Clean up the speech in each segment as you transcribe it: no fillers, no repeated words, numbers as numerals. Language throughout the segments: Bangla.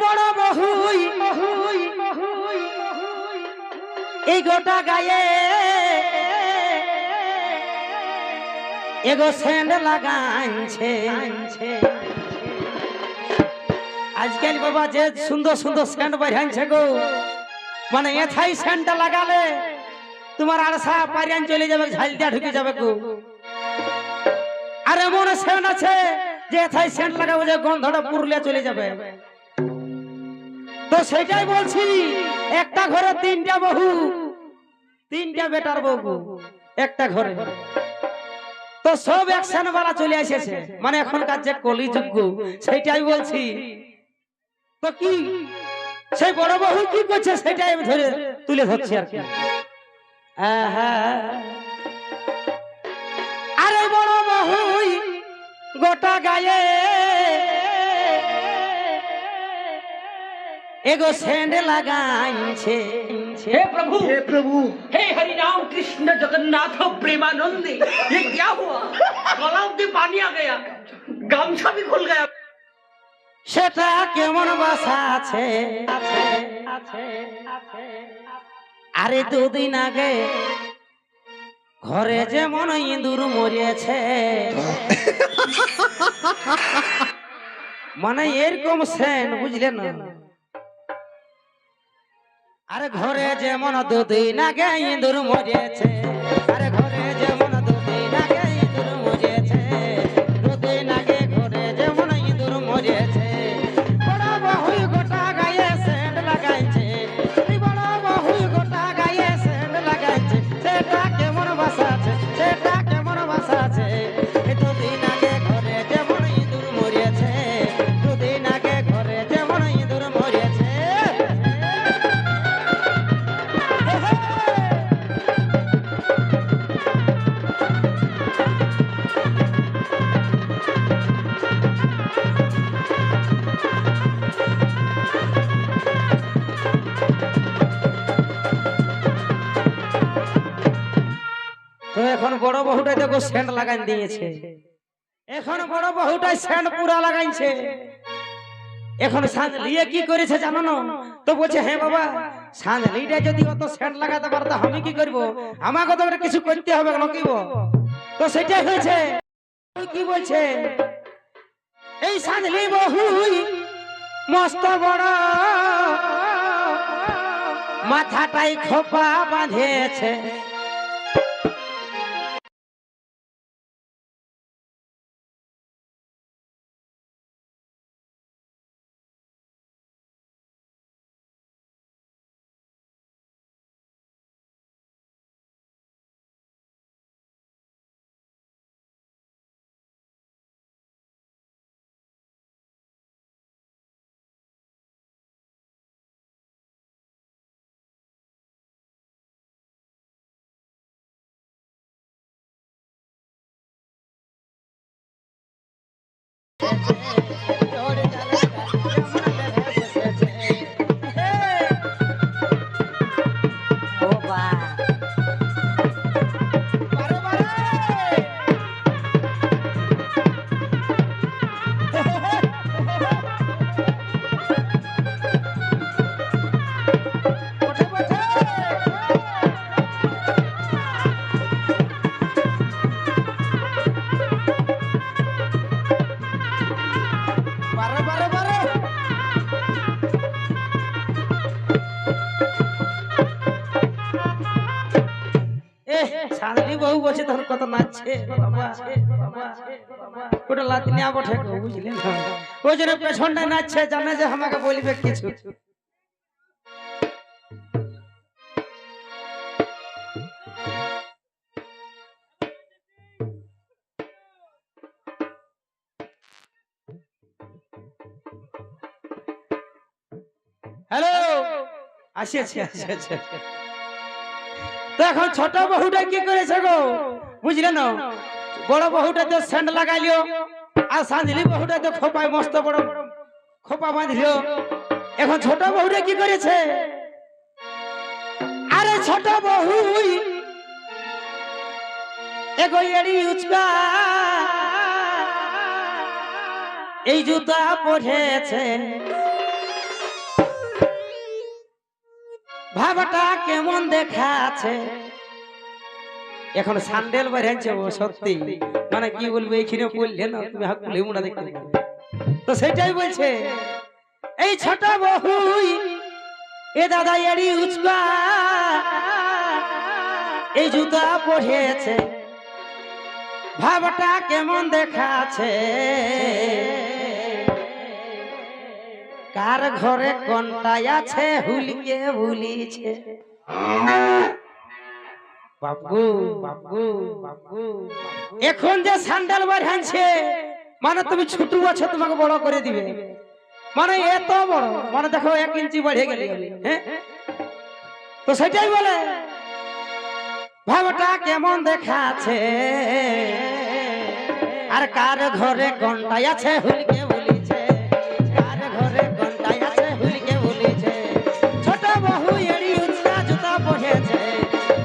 বড় বহুই এই গোটা গায়ে এগো সেন্ট লাগাইছে আজকাল বাবা যে সুন্দর সুন্দর সেন্ট বাড়াইছে গো মানে এথাই সেন্টটা লাগালে তোমার আড়সা পারিয়ান চলে যাবে ঝাল দিয়া ঢুকে যাবে গো আর এমন সেন্ট আছে যে এথাই সেন্ট লাগাবো যে গন্ধটা পুরুলিয়া চলে যাবে তো সেটাই বলছি একটা ঘরে তিনটা বহু তিনটা বেটার বউ একটা ঘরে তো সব অ্যাকশন वाला চলে এসেছে মানে এখনকার যে কলিযুগ সেটাই বলছি তো কি সেই বড় বহু কি করছে সেটাই আমি ধরে তুলে ধরছি আর কি আরে বড় বহু গোটা গায়ে एगो सेंड लगाइछे हे प्रभु हे हरि राम कृष्ण जगन्नाथ प्रेमानंद ये क्या हुआ गलाव में पानी आ गया गामछा भी खुल गया सेटा केमन बासा আছে আরে দুদিন আগে ঘরে যেমন ইঁদুর মরেছে মানে এরকম সেন্ট বুঝলেন না আরে ঘরে যেমন দুদিন আগে ইঁদুর মরেছে আরে ঘরে যেমন দুদিন আগে ইঁদুর মরেছে দুদিন আগে ঘরে যেমন ইঁদুর মরেছে বড় বহু গোটা গায়ে সেন্ট লাগাইছে বড় বহু গোটা গায়ে সেন্ট লাগাইছে সেটা কেমন বাসা আছে সেটা কেমন বাসা আছে দুদিন আগে ঘরে যেমন ইঁদুর মরেছে দুদিন আগে ঘরে যেমন ইঁদুর মরেছে তো এখন বড় বহুটাই দেখো সেন্ট লাগাই দিয়েছে এখন বড় বহুটাই সেন্ট পুরা লাগাইছে এখন সাঁঝলিয়ে কি করেছে জানো না তো বলছে হ্যাঁ বাবা সাঁঝলিটা যদি অত সেন্ট লাগাতে পারতো আমি কি করব আমাকে তো কিছু করতে হবে নকিব তো সেটাই হয়েছে কি বলছে এই সাঁঝলি বহুই মস্ত বড় মাথাটাই খোপা বাঁধেছে সাঁঝলি বহু বসে তখন কত নাচছে ওটা লাতিনিয়া বঠে বুঝলেন ওই জন্য পেছনটায় নাচছে জানে যে আমাকে বলবে কিছু হ্যালো আসি তো এখন ছোট বহুটা কি করেছে গো বুঝলে না বড় বহুটা তো সেন্ট লাগাইলিও আর সাঁঝলি বহুটা তো খোপায় মস্ত বড় খোপা বাঁধলিও এখন ছোট বহুটা কি করেছে আরে ছোট বহুই এগো এড়ি উচকা এই জুতা পরেছে ভাবটা কেমন দেখাচ্ছে। এখন স্যান্ডেল বেরিয়েছে ও সত্যি, মানে কি বলবো, এইখানে বললে না তুমি হাত খুলে মুড়া দেখতে পাবে। তো সেটাই বলছে এই ছোট বহুই এ দাদা এড়ি উচকা এই জুতা পড়েছে, ভাবটা কেমন দেখাচ্ছে। কার ঘরে কোনটাই আছে হুলিকে ভুলিছে। বাবু বাবু বাবু এখন যে স্যান্ডেল বাড়াচ্ছে, মানে তুমি ছোট আছো তোমাকে বড় করে দিবে, মানে এত বড়, মানে দেখো 1 ইঞ্চি বেড়ে গেলে। হ্যাঁ, তো সেটাই বলে ভাবটা কেমন দেখাচ্ছে। আর কার ঘরে কোনটাই আছে হুলিকে ভুলিছে, কার ঘরে কোনটাই আছে হুলিকে ভুলিছে। ছোট বহু এড়ি উচকা জুতা পড়েছে,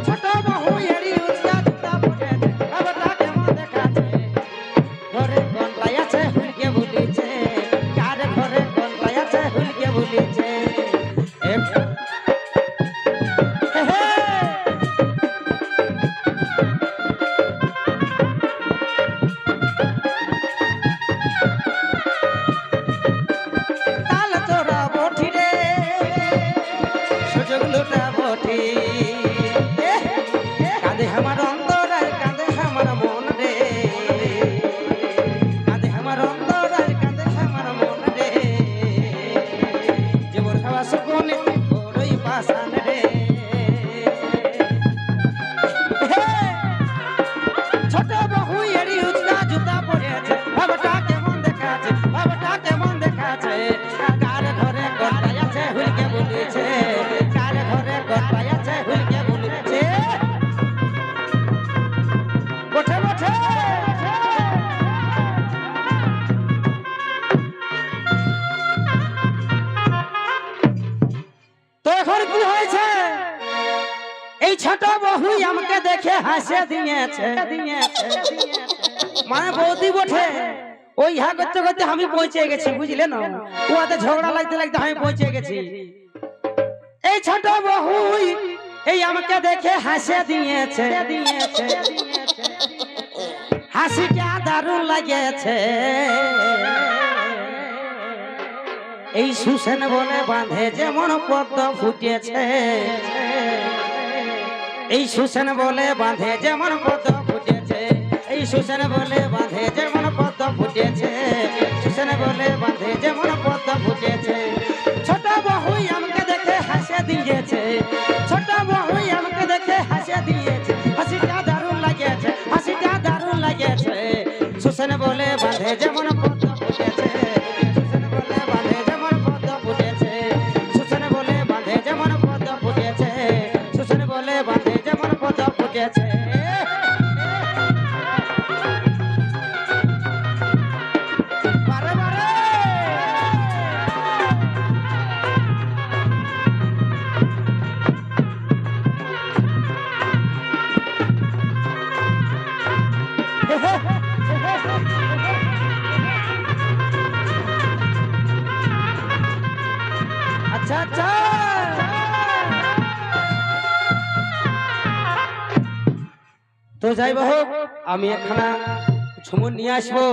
ছোট বহু এড়ি উচকা জুতা পড়েছে, ভাবটা কেমন দেখাচ্ছে। ঘরে কোনটাই আছে হুলিকে ভুলিছে, কার ঘরে কোনটাই আছে হুলিকে ভুলিছে। কাঁদে আমার অন্তর আর কাঁদে আমার মন রে, কাঁদে আমার অন্তর আর কাঁদে আমার মন রে। জীবন খাওয়া সুকুনে বড়ই পাশান রে। ছোট বহু এড়ি উচকা জুতা পড়েছে, ভাবটা কেমন দেখাচ্ছে, ভাবটা কেমন দেখাচ্ছে। কার ঘরে কোনটাই আছে হুলিকে বলিছে, কার ঘরে কোনটাই আছে হুলিকে বলিছে। বটে বটে তো এখন কি হয়েছে, এই ছোট বহু আমাকে দেখে হাসে দিয়েছে। মানে বৌদি বটে ওই হা করতে করতে আমি পৌঁছে গেছি, বুঝলে না, ওতে ঝগড়া লাগতে লাগতে আমি পৌঁছে গেছি। এই ছোট বহু এই আমাকে দেখে হাসে দিয়েছে, হাসিটা দারুণ লাগেছে। এই সুসেন বলে বাঁধে যেমন পদ্ম ফুটেছে, এই সুসেন বলে বাঁধে যেমন পদ্ম ফুটেছে, এই সুসেন বলে বাঁধে যেমন পদ্ম ফুটেছে, সুসেন বলে বাঁধে যেমন পদ্ম ফুটেছে। ছোট বহু আমাকে দেখে হাসে দিয়েছে, ছোট বহু আমাকে দেখে হাসে দিয়েছে, হাসিটা দারুণ লাগেছে, হাসিটা দারুণ লাগেছে। সুসেন বলে বাঁধে যেমন পদ্ম ফুটেছে, সুসেন বলে বাঁধে যেমন পদ্ম ফুটেছে, সুসেন বলে বাঁধে যেমন পদ্ম ফুটেছে, সুসেন বলে বাঁধে যেমন পদ্ম ফুটেছে। বারে বারে আচ্ছা আচ্ছা তো যাই হোক, আমি একখানা ঝুমুর নিয়ে আসবো।